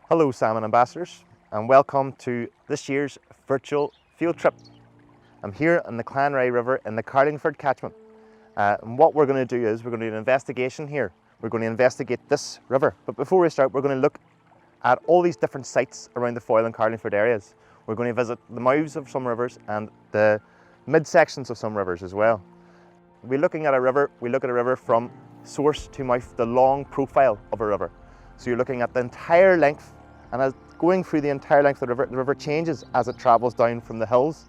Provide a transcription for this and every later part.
Hello Salmon Ambassadors, and welcome to this year's virtual field trip. I'm here on the Clanray River in the Carlingford catchment. And what we're going to do is we're going to do an investigation here. We're going to investigate this river. But before we start, we're going to look at all these different sites around the Foyle and Carlingford areas. We're going to visit the mouths of some rivers and the midsections of some rivers as well. We're looking at a river, we look at a river from source to mouth, the long profile of a river. So you're looking at the entire length, and as going through the entire length of the river changes as it travels down from the hills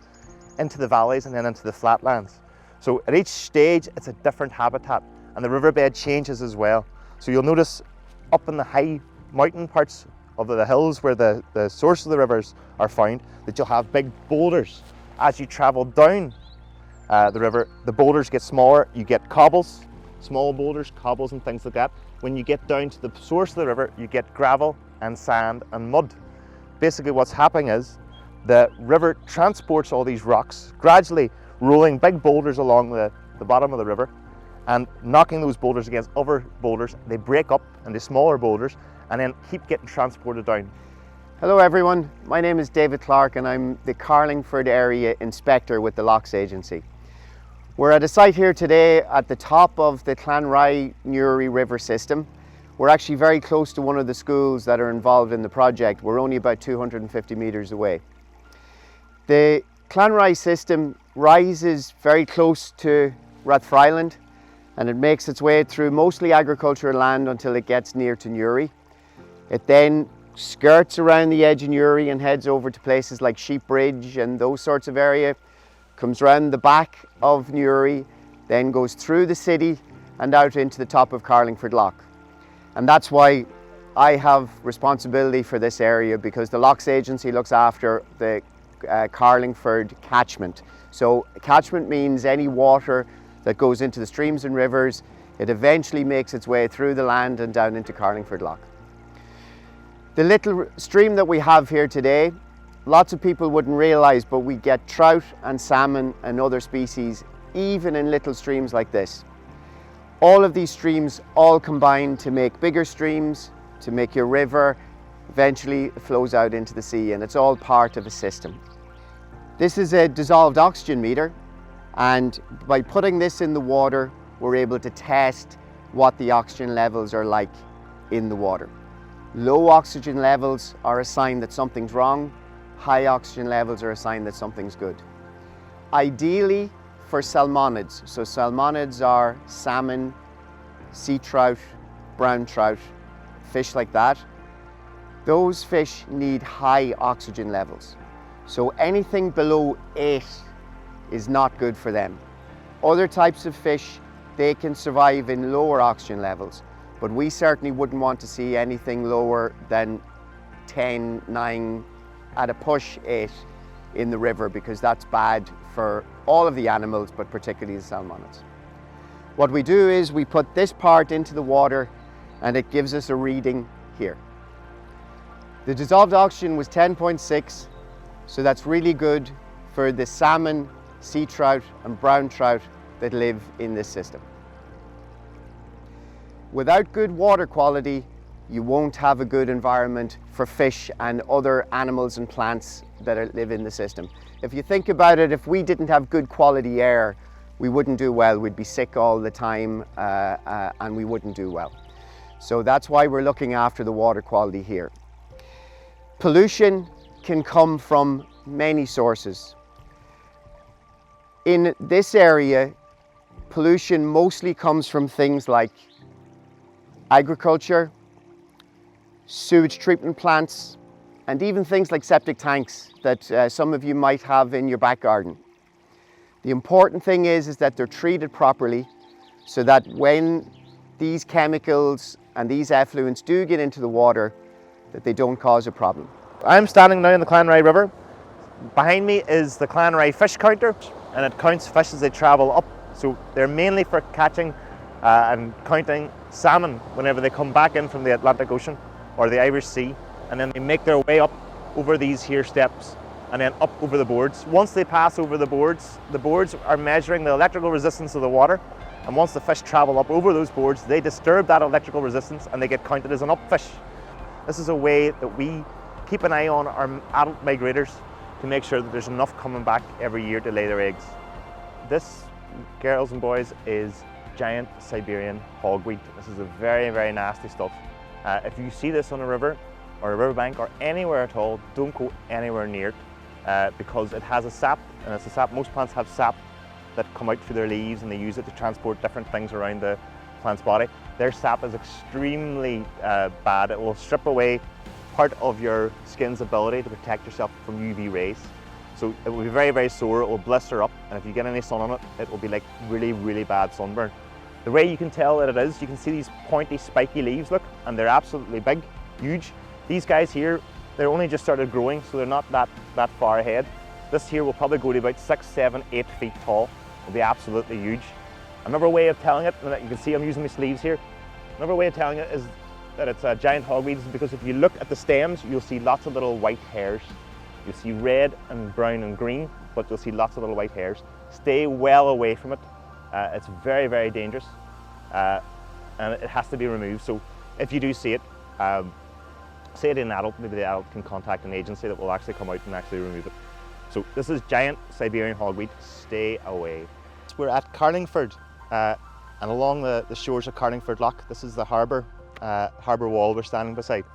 into the valleys and then into the flatlands. So at each stage it's a different habitat, and the riverbed changes as well. So you'll notice up in the high mountain parts of the hills where the source of the rivers are found, that you'll have big boulders. As you travel down the river, the boulders get smaller, you get cobbles, small boulders, cobbles and things like that. When you get down to the source of the river, you get gravel and sand and mud. Basically what's happening is the river transports all these rocks, gradually rolling big boulders along the bottom of the river and knocking those boulders against other boulders. They break up into smaller boulders and then keep getting transported down. Hello everyone, my name is David Clark and I'm the Carlingford Area Inspector with the Loughs Agency. We're at a site here today at the top of the Clanray-Newry River system. We're actually very close to one of the schools that are involved in the project. We're only about 250 metres away. The Clanray system rises very close to Rathfriland, and it makes its way through mostly agricultural land until it gets near to Newry. It then skirts around the edge of Newry and heads over to places like Sheep Bridge and those sorts of area, comes round the back of Newry, then goes through the city and out into the top of Carlingford Lough. And that's why I have responsibility for this area, because the Loughs Agency looks after the Carlingford catchment. So catchment means any water that goes into the streams and rivers, it eventually makes its way through the land and down into Carlingford Lough. The little stream that we have here today, lots of people wouldn't realise, but we get trout and salmon and other species even in little streams like this. All of these streams all combine to make bigger streams, to make your river, eventually it flows out into the sea, and it's all part of a system. This is a dissolved oxygen meter, and by putting this in the water, we're able to test what the oxygen levels are like in the water. Low oxygen levels are a sign that something's wrong. High oxygen levels are a sign that something's good. Ideally for salmonids, so salmonids are salmon, sea trout, brown trout, fish like that. Those fish need high oxygen levels. So anything below 8 is not good for them. Other types of fish, they can survive in lower oxygen levels, but we certainly wouldn't want to see anything lower than 10, 9, at a push 8 in the river, because that's bad for all of the animals, but particularly the salmonids. What we do is we put this part into the water and it gives us a reading here. The dissolved oxygen was 10.6, so that's really good for the salmon, sea trout and brown trout that live in this system. Without good water quality, you won't have a good environment for fish and other animals and plants that live in the system. If you think about it, if we didn't have good quality air, we wouldn't do well. We'd be sick all the time and we wouldn't do well. So that's why we're looking after the water quality here. Pollution can come from many sources. In this area, pollution mostly comes from things like agriculture, sewage treatment plants, and even things like septic tanks that some of you might have in your back garden. The important thing is that they're treated properly so that when these chemicals and these effluents do get into the water, that they don't cause a problem. I'm standing now in the Clanray River. Behind me is the Clanray fish counter, and it counts fish as they travel up. So they're mainly for catching and counting salmon whenever they come back in from the Atlantic Ocean or the Irish Sea, and then they make their way up over these here steps and then up over the boards. Once they pass over the boards are measuring the electrical resistance of the water, and once the fish travel up over those boards, they disturb that electrical resistance and they get counted as an upfish. This is a way that we keep an eye on our adult migrators to make sure that there's enough coming back every year to lay their eggs. This, girls and boys, is giant Siberian hogweed. This is a very, very nasty stuff. If you see this on a river or a riverbank or anywhere at all, don't go anywhere near it because it has a sap, and it's a sap. Most plants have sap that come out through their leaves, and they use it to transport different things around the plant's body. Their sap is extremely bad. It will strip away part of your skin's ability to protect yourself from UV rays. So it will be very, very sore, it will blister up, and if you get any sun on it, it will be like really, really bad sunburn. The way you can tell that it is, you can see these pointy, spiky leaves, look, and they're absolutely big, huge. These guys here, they're only just started growing, so they're not that far ahead. This here will probably go to about 6, 7, 8 feet tall. It'll be absolutely huge. Another way of telling it, and you can see I'm using my sleeves here, another way of telling it is that it's a giant hogweed is because if you look at the stems, you'll see lots of little white hairs. You'll see red and brown and green, but you'll see lots of little white hairs. Stay well away from it. It's very, very dangerous, and it has to be removed. So if you do see it, say it in an adult, maybe the adult can contact an agency that will actually come out and actually remove it. So this is giant Siberian hogweed. Stay away. We're at Carlingford, and along the shores of Carlingford Lough, this is the harbour wall we're standing beside.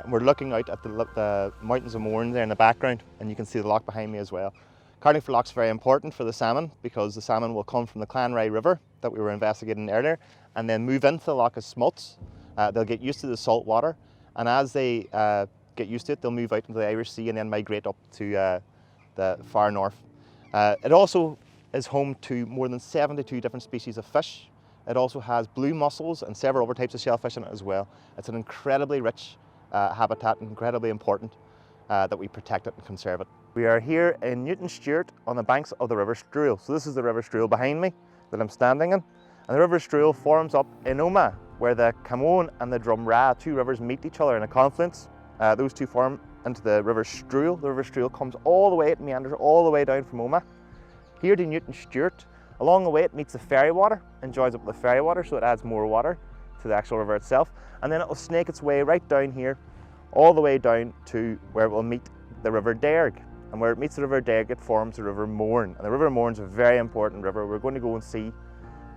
We're looking out at the mountains of Mourne there in the background, and you can see the lough behind me as well. Carlingford Lough is very important for the salmon because the salmon will come from the Clanrye River that we were investigating earlier and then move into the lough as smolts. They'll get used to the salt water, and as they get used to it, they'll move out into the Irish Sea and then migrate up to the far north. It also is home to more than 72 different species of fish. It also has blue mussels and several other types of shellfish in it as well. It's an incredibly rich habitat, and incredibly important that we protect it and conserve it. We are here in Newton Stewart on the banks of the River Struyle. So this is the River Struyle behind me that I'm standing in. And the River Struyle forms up in Omagh, where the Camone and the Drumragh, two rivers, meet each other in a confluence. Those two form into the River Struyle. The River Struyle comes all the way, it meanders all the way down from Omagh here to Newton Stewart. Along the way it meets the ferry water and joins up with the ferry water, so it adds more water to the actual river itself. And then it will snake its way right down here, all the way down to where it will meet the River Derg. And where it meets the River Derg, it forms the River Mourne. And the River Mourne is a very important river. We're going to go and see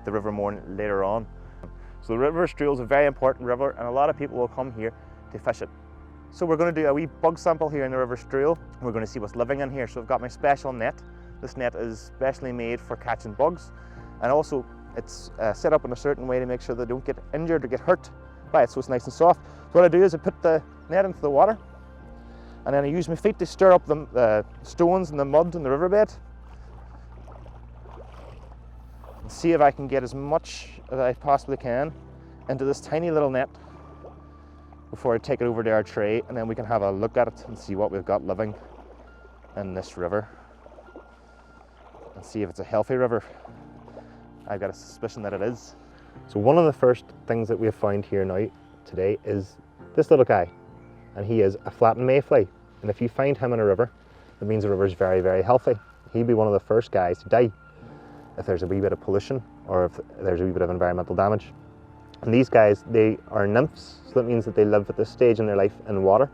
the River Mourne later on. So the River Struyle is a very important river, and a lot of people will come here to fish it. So we're going to do a wee bug sample here in the River Struyle. We're going to see what's living in here. So I've got my special net. This net is specially made for catching bugs, and also it's set up in a certain way to make sure they don't get injured or get hurt by it, so it's nice and soft. So what I do is I put the net into the water, and then I use my feet to stir up the stones and the mud in the riverbed and see if I can get as much as I possibly can into this tiny little net before I take it over to our tray, and then we can have a look at it and see what we've got living in this river and see if it's a healthy river. I've got a suspicion that it is. So one of the first things that we have found here now today is this little guy, and he is a flattened mayfly. And if you find him in a river, it means the river is very, very healthy. He'd be one of the first guys to die if there's a wee bit of pollution or if there's a wee bit of environmental damage. And these guys, they are nymphs, so that means that they live at this stage in their life in water.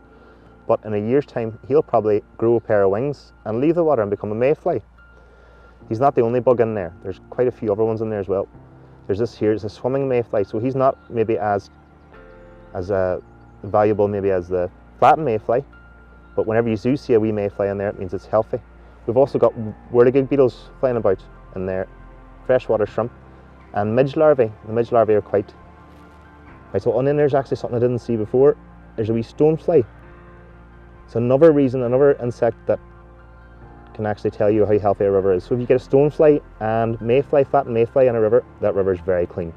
But in a year's time, he'll probably grow a pair of wings and leave the water and become a mayfly. He's not the only bug in there. There's quite a few other ones in there as well. There's this here, it's a swimming mayfly, so he's not maybe as valuable maybe as the flattened mayfly, but whenever you do see a wee mayfly in there, it means it's healthy. We've also got whirligig beetles flying about in there, freshwater shrimp, and midge larvae. The midge larvae are quite... Right, so on in there's actually something I didn't see before. There's a wee stonefly. It's another reason, another insect that can actually tell you how healthy a river is. So if you get a stonefly and mayfly, flattened mayfly in a river, that river is very clean.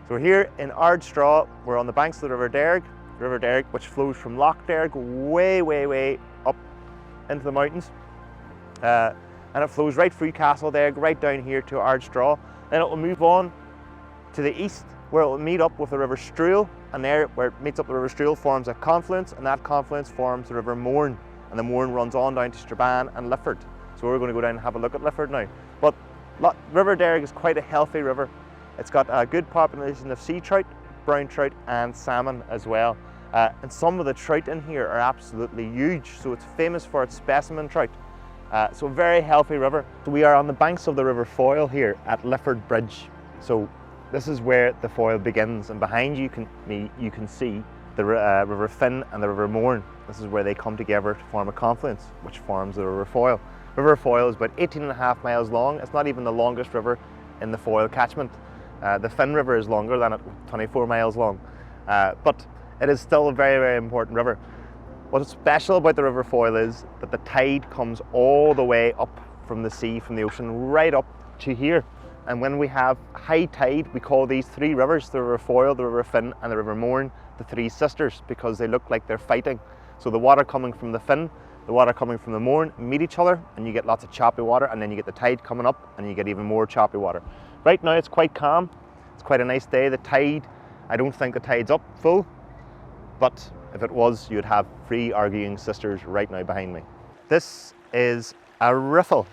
So we're here in Ardstraw. We're on the banks of the River Derg, which flows from Lough Derg way, way, way up into the mountains. And it flows right through Castle Derg, right down here to Ardstraw. Then it will move on to the east, where it will meet up with the River Struyle, and there where it meets up the River Struyle forms a confluence, and that confluence forms the River Mourne, and the Mourne runs on down to Strabane and Lifford. So we're going to go down and have a look at Lifford now. But River Derg is quite a healthy river. It's got a good population of sea trout, brown trout and salmon as well. And some of the trout in here are absolutely huge, so it's famous for its specimen trout. So a very healthy river. So we are on the banks of the River Foyle here at Lifford Bridge. So this is where the Foyle begins, and behind you can see the River Finn and the River Mourne. This is where they come together to form a confluence, which forms the River Foyle. River Foyle is about 18.5 miles long. It's not even the longest river in the Foyle catchment. The Finn River is longer than it, 24 miles long. But it is still a very, very important river. What's special about the River Foyle is that the tide comes all the way up from the sea, from the ocean, right up to here. And when we have high tide, we call these three rivers, the River Foyle, the River Finn and the River Mourne, the three sisters, because they look like they're fighting. So the water coming from the Finn, the water coming from the Mourne meet each other, and you get lots of choppy water, and then you get the tide coming up and you get even more choppy water. Right now it's quite calm. It's quite a nice day. The tide, I don't think the tide's up full, but if it was, you'd have three arguing sisters right now behind me. This is a riffle.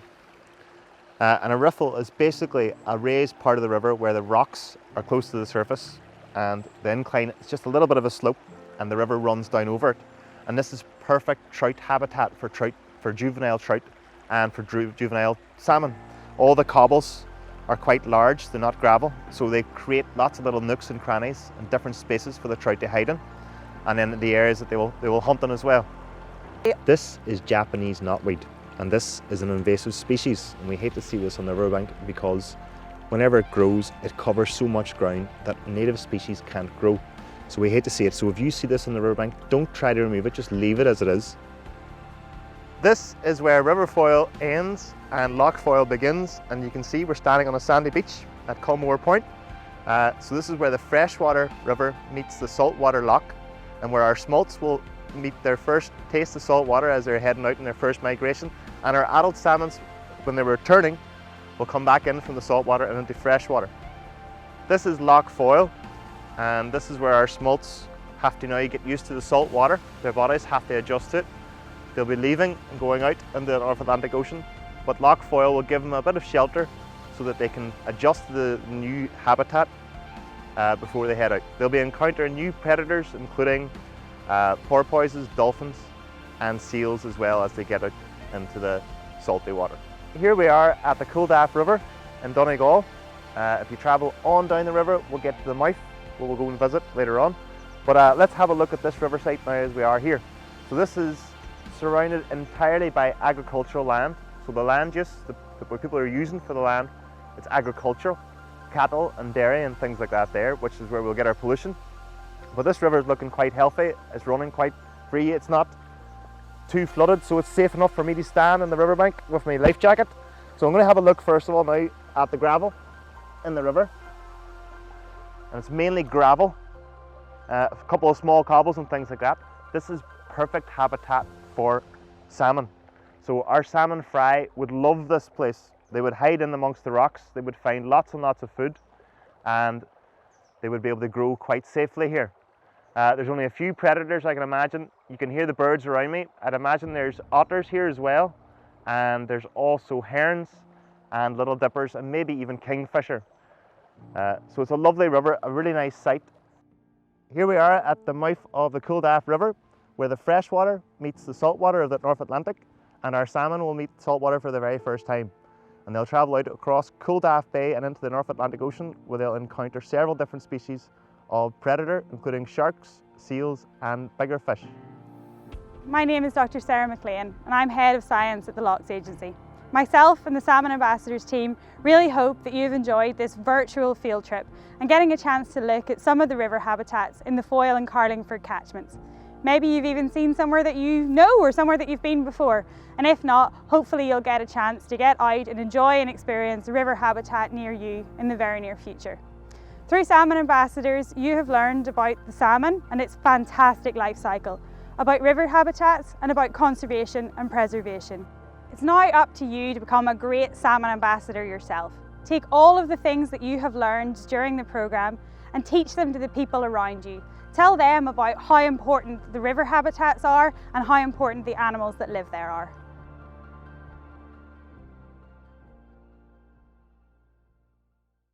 And a riffle is basically a raised part of the river where the rocks are close to the surface, and the incline is just a little bit of a slope, and the river runs down over it. And this is perfect trout habitat for juvenile trout and for juvenile salmon. All the cobbles are quite large, they're not gravel, so they create lots of little nooks and crannies and different spaces for the trout to hide in, and then the areas that they will hunt in as well. This is Japanese knotweed, and this is an invasive species, and we hate to see this on the riverbank because whenever it grows, it covers so much ground that native species can't grow. So we hate to see it. So if you see this on the riverbank, don't try to remove it, just leave it as it is. This is where River Foyle ends and Lough Foyle begins, and you can see we're standing on a sandy beach at Culmore Point. So this is where the freshwater river meets the saltwater loch, and where our smolts will meet their first taste of salt water as they're heading out in their first migration, and our adult salmons, when they're returning, will come back in from the saltwater and into freshwater. This is Lough Foyle, and this is where our smolts have to now get used to the salt water. Their bodies have to adjust to it. They'll be leaving and going out into the North Atlantic Ocean, but Lough Foyle will give them a bit of shelter so that they can adjust to the new habitat before they head out. They'll be encountering new predators, including porpoises, dolphins and seals, as well as they get out into the salty water. Here we are at the Culdaff River in Donegal. If you travel on down the river, we'll get to the mouth, where we'll go and visit later on. But let's have a look at this river site now as we are here. So this is surrounded entirely by agricultural land. So the land use, what people are using for the land, it's agricultural, cattle and dairy and things like that there, which is where we'll get our pollution. But this river is looking quite healthy, it's running quite free, it's not too flooded, so it's safe enough for me to stand in the riverbank with my life jacket. So I'm going to have a look first of all now at the gravel in the river. And it's mainly gravel, a couple of small cobbles and things like that. This is perfect habitat for salmon. So our salmon fry would love this place. They would hide in amongst the rocks, they would find lots and lots of food, and they would be able to grow quite safely here. There's only a few predators I can imagine. You can hear the birds around me. I'd imagine there's otters here as well, and there's also herons and little dippers and maybe even kingfisher. So it's a lovely river, a really nice site. Here we are at the mouth of the Culdaff River, where the freshwater meets the saltwater of the North Atlantic, and our salmon will meet saltwater for the very first time. And they'll travel out across Culdaff Bay and into the North Atlantic Ocean, where they'll encounter several different species of predator, including sharks, seals and bigger fish. My name is Dr. Sarah McLean, and I'm Head of Science at the Loughs Agency. Myself and the Salmon Ambassadors team really hope that you've enjoyed this virtual field trip and getting a chance to look at some of the river habitats in the Foyle and Carlingford catchments. Maybe you've even seen somewhere that you know or somewhere that you've been before, and if not, hopefully you'll get a chance to get out and enjoy and experience a river habitat near you in the very near future. Through Salmon Ambassadors, you have learned about the salmon and its fantastic life cycle, about river habitats and about conservation and preservation. It's now up to you to become a great Salmon Ambassador yourself. Take all of the things that you have learned during the programme and teach them to the people around you. Tell them about how important the river habitats are and how important the animals that live there are.